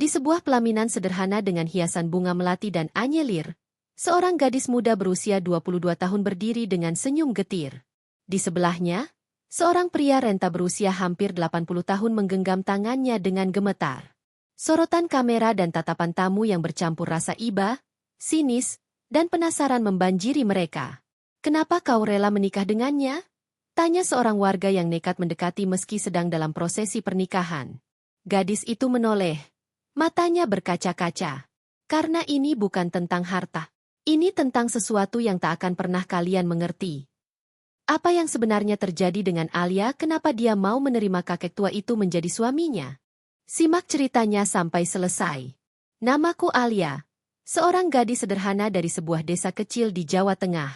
Di sebuah pelaminan sederhana dengan hiasan bunga melati dan anyelir, seorang gadis muda berusia 22 tahun berdiri dengan senyum getir. Di sebelahnya, seorang pria renta berusia hampir 80 tahun menggenggam tangannya dengan gemetar. Sorotan kamera dan tatapan tamu yang bercampur rasa iba, sinis, dan penasaran membanjiri mereka. "Kenapa kau rela menikah dengannya?" tanya seorang warga yang nekat mendekati meski sedang dalam prosesi pernikahan. Gadis itu menoleh. Matanya berkaca-kaca. "Karena ini bukan tentang harta. Ini tentang sesuatu yang tak akan pernah kalian mengerti." Apa yang sebenarnya terjadi dengan Alia, kenapa dia mau menerima kakek tua itu menjadi suaminya? Simak ceritanya sampai selesai. Namaku Alia, seorang gadis sederhana dari sebuah desa kecil di Jawa Tengah.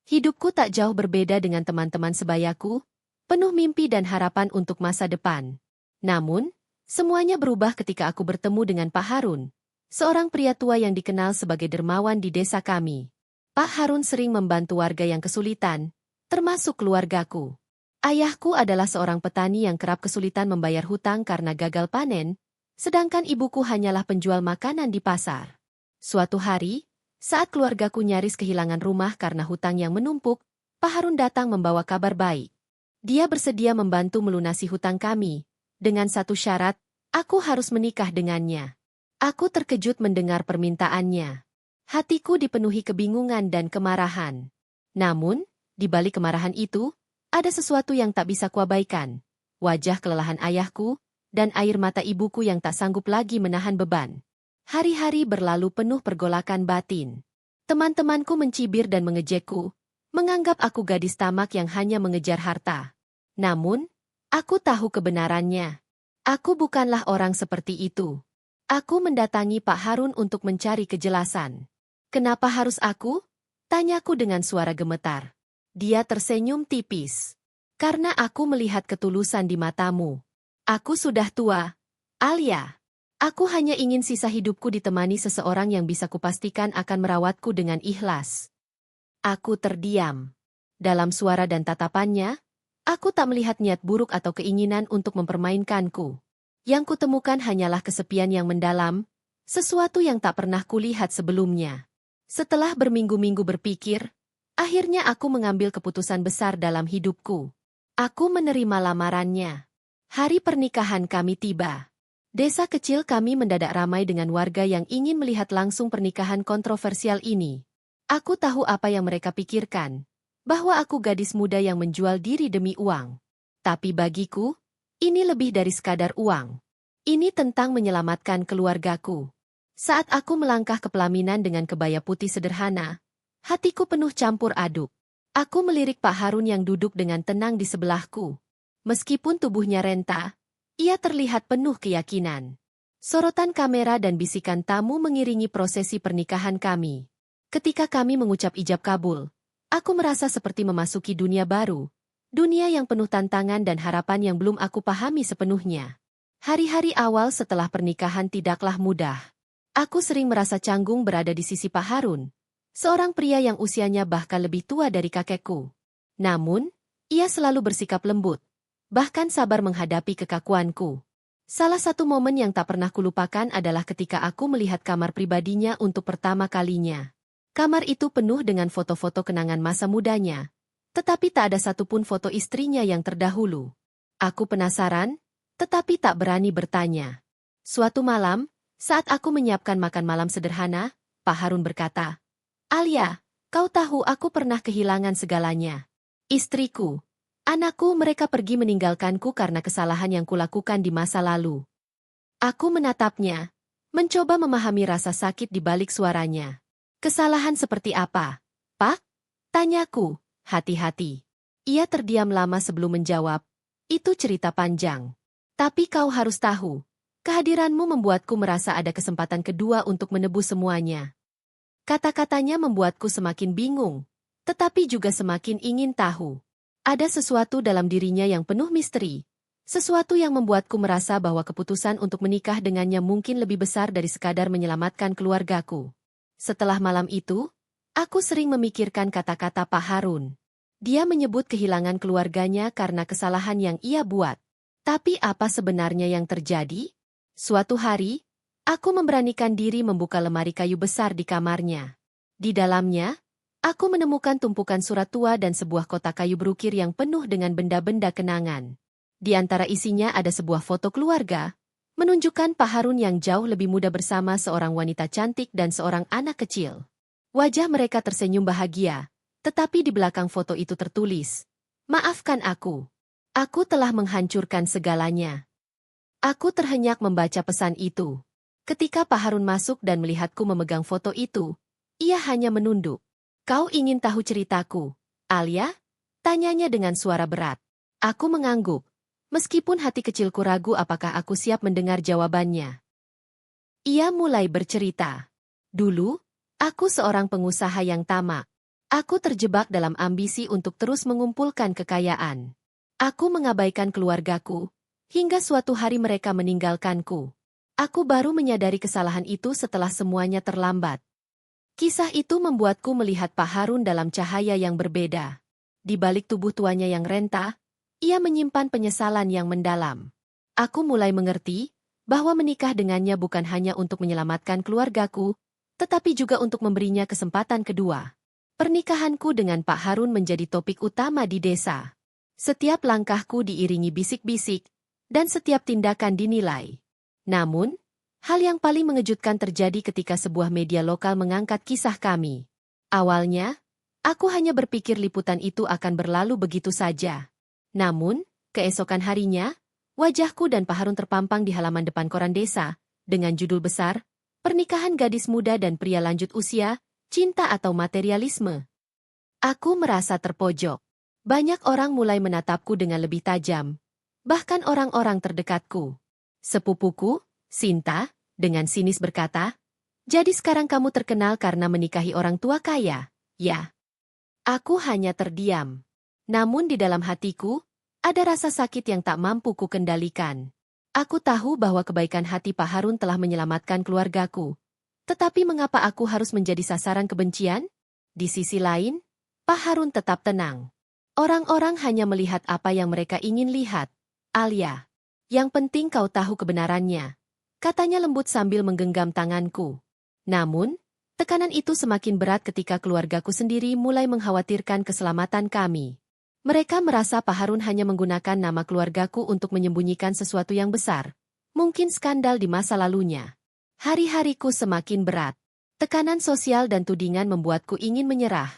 Hidupku tak jauh berbeda dengan teman-teman sebayaku, penuh mimpi dan harapan untuk masa depan. Namun, semuanya berubah ketika aku bertemu dengan Pak Harun, seorang pria tua yang dikenal sebagai dermawan di desa kami. Pak Harun sering membantu warga yang kesulitan, termasuk keluargaku. Ayahku adalah seorang petani yang kerap kesulitan membayar hutang karena gagal panen, sedangkan ibuku hanyalah penjual makanan di pasar. Suatu hari, saat keluargaku nyaris kehilangan rumah karena hutang yang menumpuk, Pak Harun datang membawa kabar baik. Dia bersedia membantu melunasi hutang kami. Dengan satu syarat, aku harus menikah dengannya. Aku terkejut mendengar permintaannya. Hatiku dipenuhi kebingungan dan kemarahan. Namun, di balik kemarahan itu, ada sesuatu yang tak bisa kuabaikan. Wajah kelelahan ayahku, dan air mata ibuku yang tak sanggup lagi menahan beban. Hari-hari berlalu penuh pergolakan batin. Teman-temanku mencibir dan mengejekku, menganggap aku gadis tamak yang hanya mengejar harta. Namun, aku tahu kebenarannya. Aku bukanlah orang seperti itu. Aku mendatangi Pak Harun untuk mencari kejelasan. "Kenapa harus aku?" tanyaku dengan suara gemetar. Dia tersenyum tipis. "Karena aku melihat ketulusan di matamu. Aku sudah tua, Alia. Aku hanya ingin sisa hidupku ditemani seseorang yang bisa kupastikan akan merawatku dengan ikhlas." Aku terdiam. Dalam suara dan tatapannya, aku tak melihat niat buruk atau keinginan untuk mempermainkanku. Yang kutemukan hanyalah kesepian yang mendalam, sesuatu yang tak pernah kulihat sebelumnya. Setelah berminggu-minggu berpikir, akhirnya aku mengambil keputusan besar dalam hidupku. Aku menerima lamarannya. Hari pernikahan kami tiba. Desa kecil kami mendadak ramai dengan warga yang ingin melihat langsung pernikahan kontroversial ini. Aku tahu apa yang mereka pikirkan. Bahwa aku gadis muda yang menjual diri demi uang. Tapi bagiku, ini lebih dari sekadar uang. Ini tentang menyelamatkan keluargaku. Saat aku melangkah ke pelaminan dengan kebaya putih sederhana, hatiku penuh campur aduk. Aku melirik Pak Harun yang duduk dengan tenang di sebelahku. Meskipun tubuhnya renta, ia terlihat penuh keyakinan. Sorotan kamera dan bisikan tamu mengiringi prosesi pernikahan kami. Ketika kami mengucap ijab kabul, aku merasa seperti memasuki dunia baru, dunia yang penuh tantangan dan harapan yang belum aku pahami sepenuhnya. Hari-hari awal setelah pernikahan tidaklah mudah. Aku sering merasa canggung berada di sisi Pak Harun, seorang pria yang usianya bahkan lebih tua dari kakekku. Namun, ia selalu bersikap lembut, bahkan sabar menghadapi kekakuanku. Salah satu momen yang tak pernah kulupakan adalah ketika aku melihat kamar pribadinya untuk pertama kalinya. Kamar itu penuh dengan foto-foto kenangan masa mudanya, tetapi tak ada satupun foto istrinya yang terdahulu. Aku penasaran, tetapi tak berani bertanya. Suatu malam, saat aku menyiapkan makan malam sederhana, Pak Harun berkata, "Alia, kau tahu aku pernah kehilangan segalanya. Istriku, anakku, mereka pergi meninggalkanku karena kesalahan yang kulakukan di masa lalu." Aku menatapnya, mencoba memahami rasa sakit di balik suaranya. "Kesalahan seperti apa, Pak?" tanyaku, hati-hati. Ia terdiam lama sebelum menjawab, "Itu cerita panjang. Tapi kau harus tahu, kehadiranmu membuatku merasa ada kesempatan kedua untuk menebus semuanya." Kata-katanya membuatku semakin bingung, tetapi juga semakin ingin tahu. Ada sesuatu dalam dirinya yang penuh misteri, sesuatu yang membuatku merasa bahwa keputusan untuk menikah dengannya mungkin lebih besar dari sekadar menyelamatkan keluargaku. Setelah malam itu, aku sering memikirkan kata-kata Pak Harun. Dia menyebut kehilangan keluarganya karena kesalahan yang ia buat. Tapi apa sebenarnya yang terjadi? Suatu hari, Aku memberanikan diri membuka lemari kayu besar di kamarnya. Di dalamnya, aku menemukan tumpukan surat tua dan sebuah kotak kayu berukir yang penuh dengan benda-benda kenangan. Di antara isinya ada sebuah foto keluarga, menunjukkan Pak Harun yang jauh lebih muda bersama seorang wanita cantik dan seorang anak kecil. Wajah mereka tersenyum bahagia, tetapi di belakang foto itu tertulis, "Maafkan aku. Aku telah menghancurkan segalanya." Aku terhenyak membaca pesan itu. Ketika Pak Harun masuk dan melihatku memegang foto itu, ia hanya menunduk. "Kau ingin tahu ceritaku, Alia?" Tanyanya dengan suara berat. Aku mengangguk, meskipun hati kecilku ragu apakah aku siap mendengar jawabannya. Ia mulai bercerita. "Dulu, aku seorang pengusaha yang tamak. Aku terjebak dalam ambisi untuk terus mengumpulkan kekayaan. Aku mengabaikan keluargaku, hingga suatu hari mereka meninggalkanku. Aku baru menyadari kesalahan itu setelah semuanya terlambat." Kisah itu membuatku melihat Pak Harun dalam cahaya yang berbeda. Di balik tubuh tuanya yang renta, ia menyimpan penyesalan yang mendalam. Aku mulai mengerti bahwa menikah dengannya bukan hanya untuk menyelamatkan keluargaku, tetapi juga untuk memberinya kesempatan kedua. Pernikahanku dengan Pak Harun menjadi topik utama di desa. Setiap langkahku diiringi bisik-bisik, dan setiap tindakan dinilai. Namun, hal yang paling mengejutkan terjadi ketika sebuah media lokal mengangkat kisah kami. Awalnya, aku hanya berpikir liputan itu akan berlalu begitu saja. Namun, keesokan harinya, wajahku dan Pak Harun terpampang di halaman depan koran desa, dengan judul besar, "Pernikahan gadis muda dan pria lanjut usia, cinta atau materialisme." Aku merasa terpojok. Banyak orang mulai menatapku dengan lebih tajam, bahkan orang-orang terdekatku. Sepupuku, Sinta, dengan sinis berkata, "Jadi sekarang kamu terkenal karena menikahi orang tua kaya, ya?" Aku hanya terdiam. Namun di dalam hatiku, ada rasa sakit yang tak mampu kukendalikan. Aku tahu bahwa kebaikan hati Pak Harun telah menyelamatkan keluargaku. Tetapi mengapa aku harus menjadi sasaran kebencian? Di sisi lain, Pak Harun tetap tenang. Orang-orang hanya melihat apa yang mereka ingin lihat. "Alia, yang penting kau tahu kebenarannya," katanya lembut sambil menggenggam tanganku. Namun, tekanan itu semakin berat ketika keluargaku sendiri mulai mengkhawatirkan keselamatan kami. Mereka merasa Pak Harun hanya menggunakan nama keluargaku untuk menyembunyikan sesuatu yang besar, mungkin skandal di masa lalunya. Hari-hariku semakin berat. Tekanan sosial dan tudingan membuatku ingin menyerah.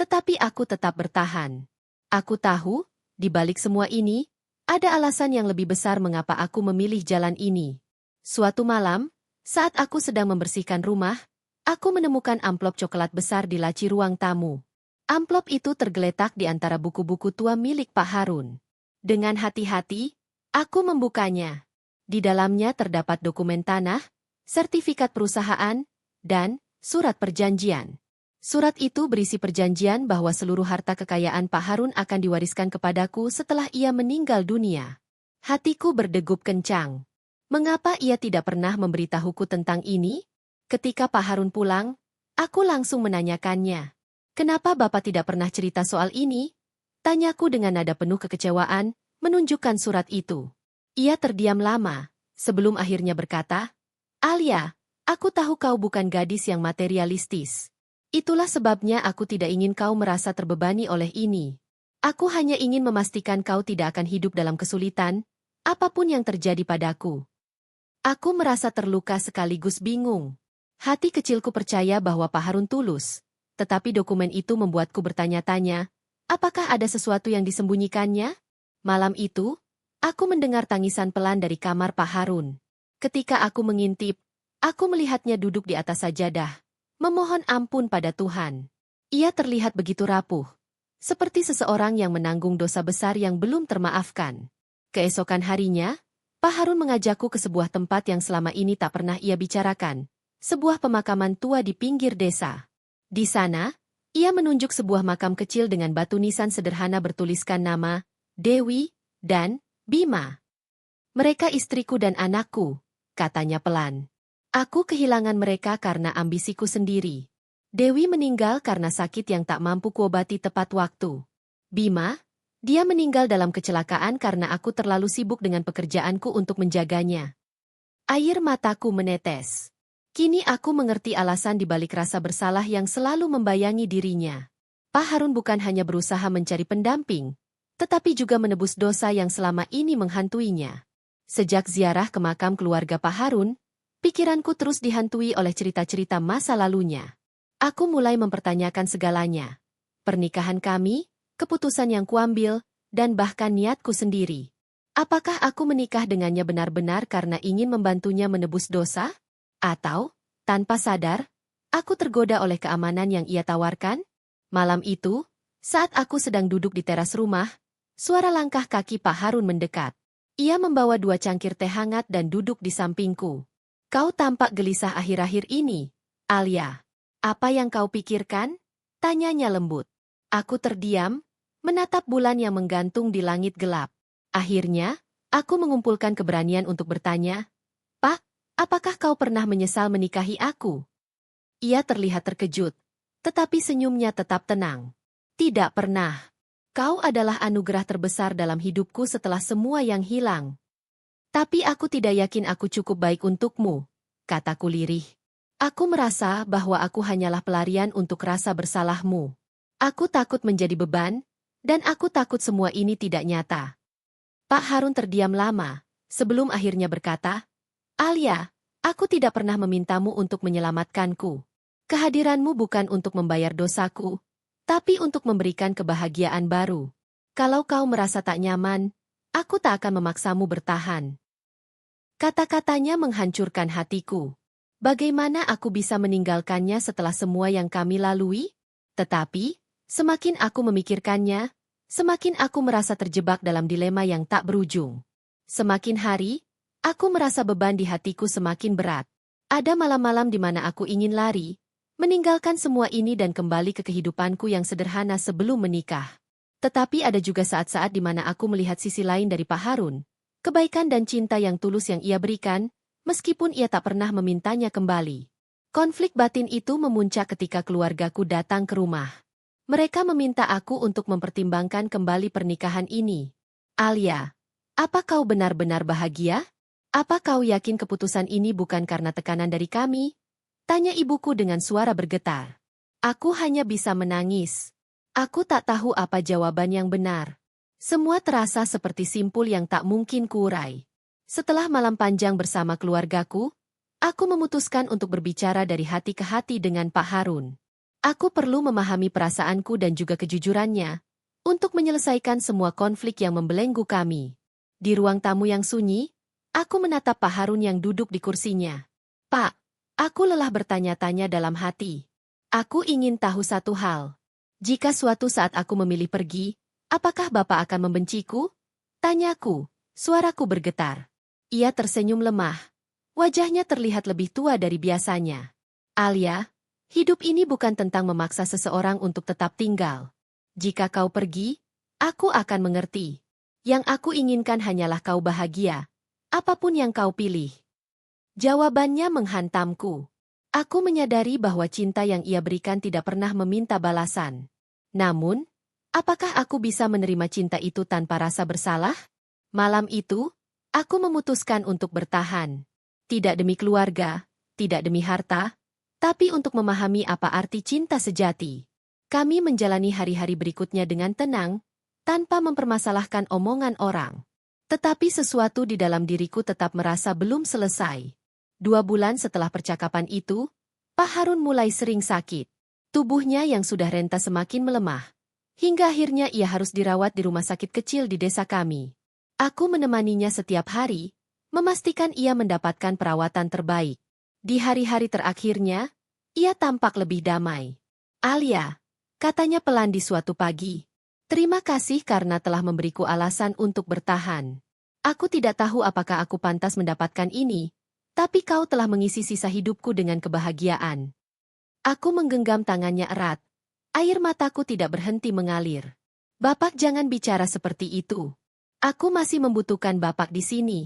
Tetapi aku tetap bertahan. Aku tahu, di balik semua ini, ada alasan yang lebih besar mengapa aku memilih jalan ini. Suatu malam, saat aku sedang membersihkan rumah, aku menemukan amplop coklat besar di laci ruang tamu. Amplop itu tergeletak di antara buku-buku tua milik Pak Harun. Dengan hati-hati, aku membukanya. Di dalamnya terdapat dokumen tanah, sertifikat perusahaan, dan surat perjanjian. Surat itu berisi perjanjian bahwa seluruh harta kekayaan Pak Harun akan diwariskan kepadaku setelah ia meninggal dunia. Hatiku berdegup kencang. Mengapa ia tidak pernah memberitahuku tentang ini? Ketika Pak Harun pulang, aku langsung menanyakannya. "Kenapa Bapak tidak pernah cerita soal ini?" Tanyaku dengan nada penuh kekecewaan, menunjukkan surat itu. Ia terdiam lama, sebelum akhirnya berkata, "Alia, aku tahu kau bukan gadis yang materialistis. Itulah sebabnya aku tidak ingin kau merasa terbebani oleh ini. Aku hanya ingin memastikan kau tidak akan hidup dalam kesulitan, apapun yang terjadi padaku." Aku merasa terluka sekaligus bingung. Hati kecilku percaya bahwa Pak Harun tulus, tetapi dokumen itu membuatku bertanya-tanya, apakah ada sesuatu yang disembunyikannya? Malam itu, aku mendengar tangisan pelan dari kamar Pak Harun. Ketika aku mengintip, aku melihatnya duduk di atas sajadah, memohon ampun pada Tuhan. Ia terlihat begitu rapuh, seperti seseorang yang menanggung dosa besar yang belum termaafkan. Keesokan harinya, Pak Harun mengajakku ke sebuah tempat yang selama ini tak pernah ia bicarakan, sebuah pemakaman tua di pinggir desa. Di sana, ia menunjuk sebuah makam kecil dengan batu nisan sederhana bertuliskan nama, Dewi, dan Bima. "Mereka istriku dan anakku," katanya pelan. "Aku kehilangan mereka karena ambisiku sendiri. Dewi meninggal karena sakit yang tak mampu kuobati tepat waktu. Bima, dia meninggal dalam kecelakaan karena aku terlalu sibuk dengan pekerjaanku untuk menjaganya." Air mataku menetes. Kini aku mengerti alasan dibalik rasa bersalah yang selalu membayangi dirinya. Pak Harun bukan hanya berusaha mencari pendamping, tetapi juga menebus dosa yang selama ini menghantuinya. Sejak ziarah ke makam keluarga Pak Harun, pikiranku terus dihantui oleh cerita-cerita masa lalunya. Aku mulai mempertanyakan segalanya. Pernikahan kami, keputusan yang kuambil, dan bahkan niatku sendiri. Apakah aku menikah dengannya benar-benar karena ingin membantunya menebus dosa? Atau, tanpa sadar, aku tergoda oleh keamanan yang ia tawarkan? Malam itu, saat aku sedang duduk di teras rumah, suara langkah kaki Pak Harun mendekat. Ia membawa 2 cangkir teh hangat dan duduk di sampingku. Kau tampak gelisah akhir-akhir ini, Alia. Apa yang kau pikirkan? Tanyanya lembut. Aku terdiam, menatap bulan yang menggantung di langit gelap. Akhirnya, aku mengumpulkan keberanian untuk bertanya, Pak, apakah kau pernah menyesal menikahi aku? Ia terlihat terkejut, tetapi senyumnya tetap tenang. Tidak pernah. Kau adalah anugerah terbesar dalam hidupku setelah semua yang hilang. Tapi aku tidak yakin aku cukup baik untukmu, kataku lirih. Aku merasa bahwa aku hanyalah pelarian untuk rasa bersalahmu. Aku takut menjadi beban, dan aku takut semua ini tidak nyata. Pak Harun terdiam lama, sebelum akhirnya berkata, Alia, aku tidak pernah memintamu untuk menyelamatkanku. Kehadiranmu bukan untuk membayar dosaku, tapi untuk memberikan kebahagiaan baru. Kalau kau merasa tak nyaman, aku tak akan memaksamu bertahan. Kata-katanya menghancurkan hatiku. Bagaimana aku bisa meninggalkannya setelah semua yang kami lalui? Tetapi, semakin aku memikirkannya, semakin aku merasa terjebak dalam dilema yang tak berujung. Semakin hari, aku merasa beban di hatiku semakin berat. Ada malam-malam di mana aku ingin lari, meninggalkan semua ini dan kembali ke kehidupanku yang sederhana sebelum menikah. Tetapi ada juga saat-saat di mana aku melihat sisi lain dari Pak Harun, kebaikan dan cinta yang tulus yang ia berikan, meskipun ia tak pernah memintanya kembali. Konflik batin itu memuncak ketika keluargaku datang ke rumah. Mereka meminta aku untuk mempertimbangkan kembali pernikahan ini. Alia, apa kau benar-benar bahagia? Apa kau yakin keputusan ini bukan karena tekanan dari kami? Tanya ibuku dengan suara bergetar. Aku hanya bisa menangis. Aku tak tahu apa jawaban yang benar. Semua terasa seperti simpul yang tak mungkin kuurai. Setelah malam panjang bersama keluargaku, aku memutuskan untuk berbicara dari hati ke hati dengan Pak Harun. Aku perlu memahami perasaanku dan juga kejujurannya, untuk menyelesaikan semua konflik yang membelenggu kami. Di ruang tamu yang sunyi, aku menatap Pak Harun yang duduk di kursinya. Pak, aku lelah bertanya-tanya dalam hati. Aku ingin tahu satu hal. Jika suatu saat aku memilih pergi, apakah Bapak akan membenciku? Tanyaku, suaraku bergetar. Ia tersenyum lemah. Wajahnya terlihat lebih tua dari biasanya. Alia, hidup ini bukan tentang memaksa seseorang untuk tetap tinggal. Jika kau pergi, aku akan mengerti. Yang aku inginkan hanyalah kau bahagia. Apapun yang kau pilih. Jawabannya menghantamku. Aku menyadari bahwa cinta yang ia berikan tidak pernah meminta balasan. Namun, apakah aku bisa menerima cinta itu tanpa rasa bersalah? Malam itu, aku memutuskan untuk bertahan. Tidak demi keluarga, tidak demi harta, tapi untuk memahami apa arti cinta sejati. Kami menjalani hari-hari berikutnya dengan tenang, tanpa mempermasalahkan omongan orang. Tetapi sesuatu di dalam diriku tetap merasa belum selesai. 2 bulan setelah percakapan itu, Pak Harun mulai sering sakit. Tubuhnya yang sudah renta semakin melemah. Hingga akhirnya ia harus dirawat di rumah sakit kecil di desa kami. Aku menemaninya setiap hari, memastikan ia mendapatkan perawatan terbaik. Di hari-hari terakhirnya, ia tampak lebih damai. Alia, katanya pelan di suatu pagi. Terima kasih karena telah memberiku alasan untuk bertahan. Aku tidak tahu apakah aku pantas mendapatkan ini, tapi kau telah mengisi sisa hidupku dengan kebahagiaan. Aku menggenggam tangannya erat. Air mataku tidak berhenti mengalir. Bapak jangan bicara seperti itu. Aku masih membutuhkan Bapak di sini.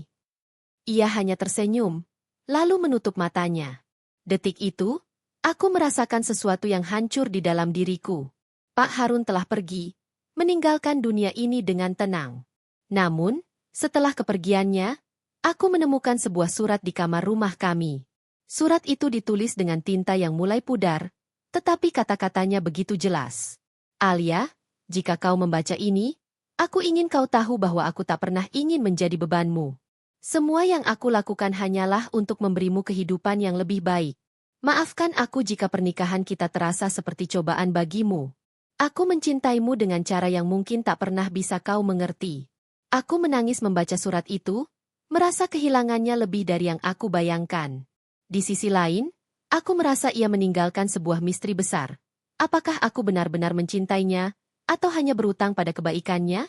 Ia hanya tersenyum, lalu menutup matanya. Detik itu, aku merasakan sesuatu yang hancur di dalam diriku. Pak Harun telah pergi, meninggalkan dunia ini dengan tenang. Namun, setelah kepergiannya, Aku menemukan sebuah surat di kamar rumah kami. Surat itu ditulis dengan tinta yang mulai pudar, tetapi kata-katanya begitu jelas. Alia, jika kau membaca ini, aku ingin kau tahu bahwa aku tak pernah ingin menjadi bebanmu. Semua yang aku lakukan hanyalah untuk memberimu kehidupan yang lebih baik. Maafkan aku jika pernikahan kita terasa seperti cobaan bagimu. Aku mencintaimu dengan cara yang mungkin tak pernah bisa kau mengerti. Aku menangis membaca surat itu, merasa kehilangannya lebih dari yang aku bayangkan. Di sisi lain, aku merasa ia meninggalkan sebuah misteri besar. Apakah aku benar-benar mencintainya, atau hanya berutang pada kebaikannya?